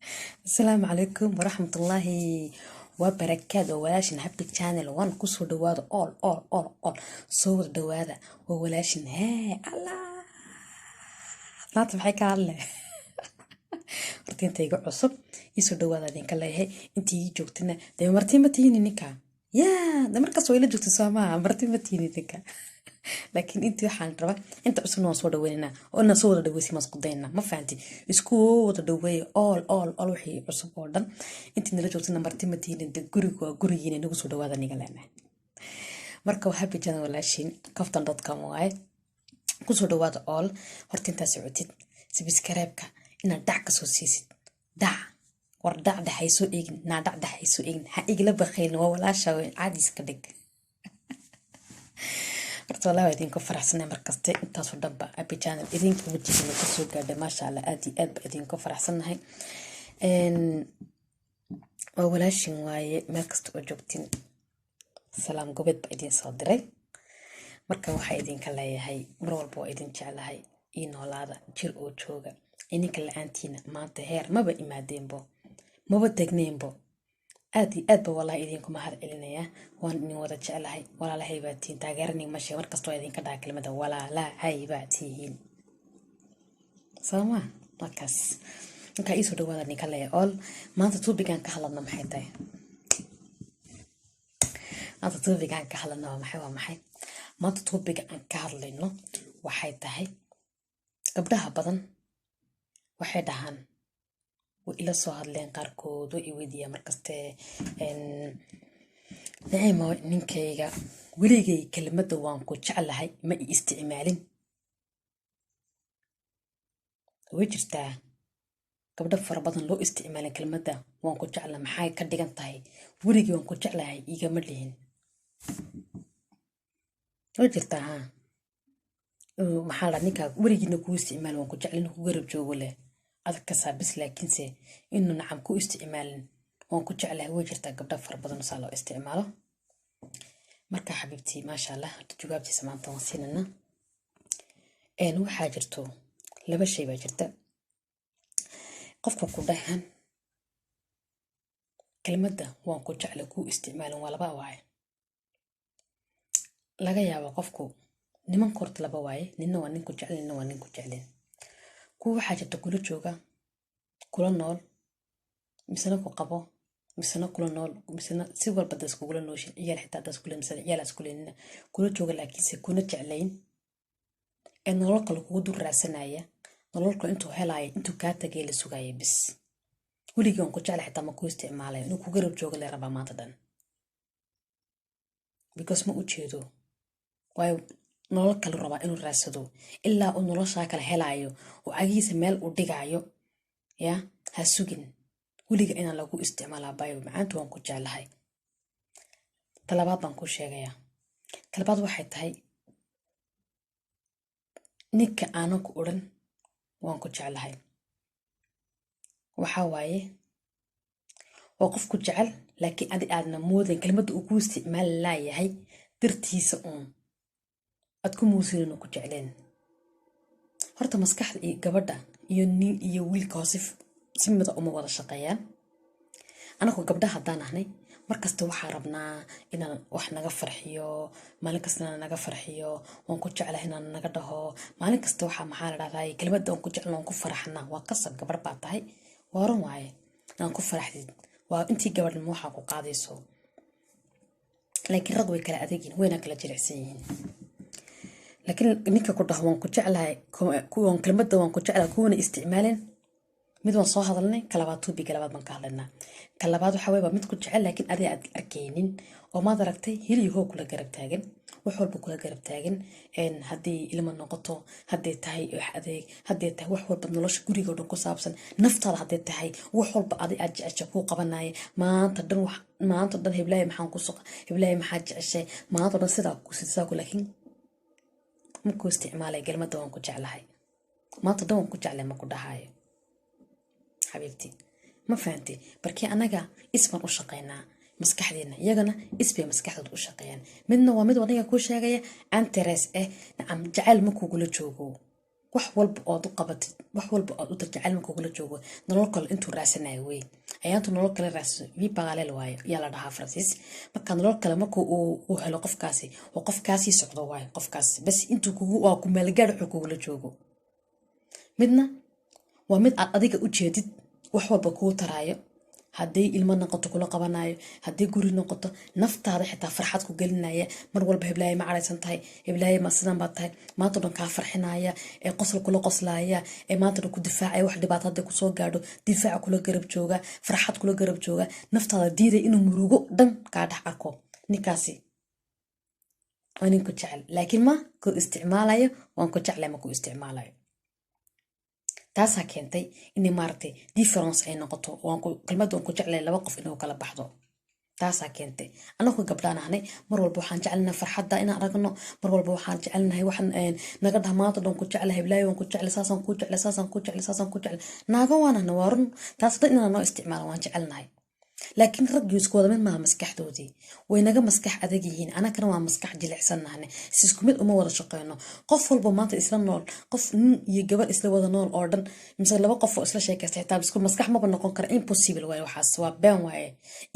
السلام عليكم ورحمة الله وبركاته. ولاشن هابي channel وان كسر دواده all صور دواده وولاشن هاي الله لا تبحي كارله مرتين تيجو عصب يسور دواده دين كله هاي انتي جوتنا ده مرتين متيني نكا يا ده مركز ويلا جوت سامع مرتين متيني نكا laakiin intii waxaan rabaa inta cusubna waan soo dhaweynaa oo na soo wada dhaweysi mas qudaynaa ma fahanti isku wada dhaweey all wixii cusub oo dhan intii nala joogtana marti matiina de guriga waa gurigiina nagu soo dhawaada niga leena marka waa happy channel walaashin kaftan.com waaye ku soo dhawaada all horta inta socotid subscribe-ka inaad dhac ka soo siisid dhac war dhac dhaxayso eegin na dhac dhaxayso eegin ha igla baqayn waa walaasha caadi iska dhig والله ويدين كفر حسنا مركزتي انت صدبا ابي channel idin ku wajigina ka soo gaadhay ma sha Allah aad iyo aad ba idin ku faraxsanahay walaashin waaye meel kasta oo joogtiin salaam gobed ba idin soo diray marka waxa idin ka leeyahay mar walba waa idin jeclahay ii noolaada jir oo jooga ininka la'aantiina maanta heer maba imaadeenbo maba tagneenbo aad iyo aad ba wallahi idinku mahad celinaya waan idin wada jeclahay walaalahay baa tiin taageerani ma sheeg markastoo idinka dhaca kelmadda walaalahay baa tiin sama markaas inka isu dhawaada ninka leeyahay all maanta tuubigan ka hadlana maxay tahay maanta tuubigan ka hadlana waa maxay maanta tuubiga aan ka hadlayno waxay tahay gabdhaha badan waxay dhahaan وإلى صهاد لين قاركود وإيديا مركزته نعم نينكيغا وليغي كلمة دوانكو جعلها ما استعمالين وجرتا قبل فربطن لو استعمال كلمة وانكو جعلها محاي كدغان تاهي وليغي وانكو جعلها إيغا مليهن وجرتا ها محالا نيكا وليغي نكو استعمال وانكو جعلين نكو غرب جوغو له أذكر بس لكنسي إنه نعم كو استعمال وانكو جعله وجرتا قبل فربضن صالو استعماله مركا حبيبتي ما شاء الله تجوابتي سمان تواصيننا إنو حاجرتو لبا شي باجرتا قفكو كوداهان كلمة دا وانكو جعله كو استعمال ولا باواي laga yaabo qofku niman kort laba waaye ninna waa ninku jecel ninna waa ninku jecel kuwa waxa jirta kula jooga kula nool misana ku qabo misana kula nool misana si walba dad isku kula nooshin iyaal xitaa dad isku leeyahay iyaal isku leeyahay kula jooga laakiin si kuna jeclayn ee nolol kale kugu dur raasanaya nololka intuu helay intuu ka tagay la sugayay bis waliga on ku jecel xitaa ma ku isticmaalay inuu ku garab jooga la rabaa maanta dan because ma u jeedo way nolol kale rabaa inuu raasado ilaa uu nolosha kale helayo oo agiisa meel u dhigayo ya ha sugin waliga inaan lagu isticmaalaa bayo maanta waan ku jeclahay talabaad baan ku sheegaya talabaad waxay tahay ninka aan ku oran waan ku jeclahay waxa waaye oo qof ku jecel laakiin aadna moodan kelmadda uu ku isticmaal laayahay dirtiisa ad ku muusin ku jecleen horta maskaxda iyo gabadha iyo nin iyo wiilka hoosif simida uma wada shaqeeyaan anagu gabdhaha hadaan ahnay markasta waxa rabnaa inaan wax naga farxiyo maalin kasta naga farxiyo waan ku jeclahay inaan naga dhaho maalin kasta waxa maxaa la dhahday kelmadda aan ku jeclaan waan ku faraxnaa waa qasab gabadh baa tahay waaran waaye aan ku faraxdid waa intii gabadh waxa ku qaadayso laakiin rag way kala adeegin wayna kala jilicsan yihiin لكن نيكا كو دحوان كو جعلها كوان كلمه وان كو جعلها كونا استعمالين mid waan soo hadalnay kalabaad tuubi kalabaad baan ka hadlaynaa kalabaad waxa weeyba mid ku jecel laakiin adii aad arkeenin oo ma daragtay hiliyo kula garab taagan wax walba kula garab taagan hadii ilmo noqoto hadii tahay wax adeeg hadii tahay wax walba nolosha guriga oo ku saabsan naftaada hadii tahay wax walba adii aad jeceshay ku qabanay maanta dhan heblaay maxaan ku suq heblaay maxaa jeceshay maanta dhan sidaa ku laakiin ma ku isticmaalay kelmadda waan ku jeclahay maanta dhan waan ku jeclay ma ku dhahayo حبيبتي ما فهمتي بركي أنا اسمه وشقينا مسكحدينا يجنا اسمه مسكحد وشقيان منه ومد ونيا كل شيء جاي أنت رأس نعم جعل مكو كل شوكو wax walba ood u qabatid wax walba ood u jacayl marka kula joogo nolol kale intuu raadsanayo wey ayaantu nolol kale raadsato vi parallel waayo yaa la dhahaa Francis marka nolol kale marka uu helo qofkaasi oo qofkaasi socdo waayo qofkaasi bas intuu kugu waa ku meelgaar wuxuu kugula joogo midna waa mid aad adiga u jeedid wax walba kuu taraayo haddii ilmo noqoto kula qabanayo haddii guri noqoto naftaada xitaa farxad ku gelinaya mar walba heblaaye ma caraysan tahay heblaaye ma sidan baad tahay maanta dhan kaa farxinaya ee qosol kula qoslaya ee maanta dhan ku difaacaya wax dhibaato hadday kusoo gaadho difaaca kula garab jooga farxad kula garab jooga naftaada diiday inuu murugo dhan kaa dhex arko ninkaasi waa ninku jecel laakiin ma ku isticmaalayo waan ku jeclay ma ku isticmaalayo taasaa keentay inay maaragtay difference ay noqoto kelmad waan ku jeclay laba qof inuu kala baxdo taasaa keentay anagu gabdhaan ahnay mar walba waxaan jecelnahay farxadda inaan aragno mar walba waxaan jecelnahay waxaan naga dhamaado dhan ku jeclahay heblaayo waan ku jeclay saasaan ku jeclay saasaan ku jeclay saasaan ku jeclay naaga waanahna waa run taas dhan inaan noo isticmaalo waan jecelnahay laakiin raggu isku wada mid maaha maskaxdoodii way naga maskax adag yihiin anagana waa maskax jilicsan nahne si isku mid uma wada shaqeyno qof walba maanta isla nool qof nin iyo gabar isla wada nool oo dhan mise laba qof oo isla sheekaysta xitaa isku maskax maba noqon kara impossible waaye waxaas waa been waaye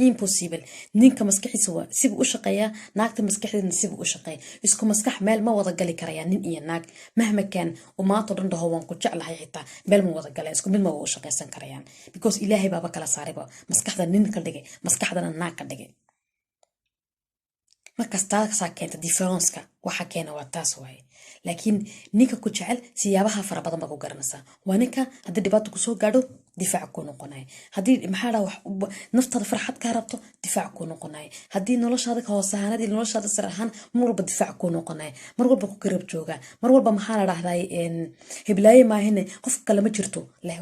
impossible ninka maskaxiisa waa sibuu u shaqeeyaa naagta maskaxdeedna sibuu u shaqeeya isku maskax meel ma wada gali karayaan nin iyo naag mahma kaan oo maanta dhan dhaho waan ku jeclahay xitaa meel ma wada galeen isku mid ma wada u shaqeysan karayaan because ilaahay baaba kala saarayba maskaxda nin ka dhigay maskaxdana naag ka dhigay markaas taasaa keenta differenceka waxa keena waa taas waaye laakiin ninka ku jecel siyaabaha fara badan baa ku garanaysaa waa ninka haddii dhibaato kusoo gaadho difaac kuu noqonaya haddii maxaa dhaa naftaada farxad kaa rabto difaac kuu noqonaya haddii noloshaada hoos ahaanadii noloshaada sar ahaan mar walba difaac kuu noqonaya mar walba ku garab jooga mar walba maxaa la dhahdaa heblaaye maahine qof kale ma jirto leh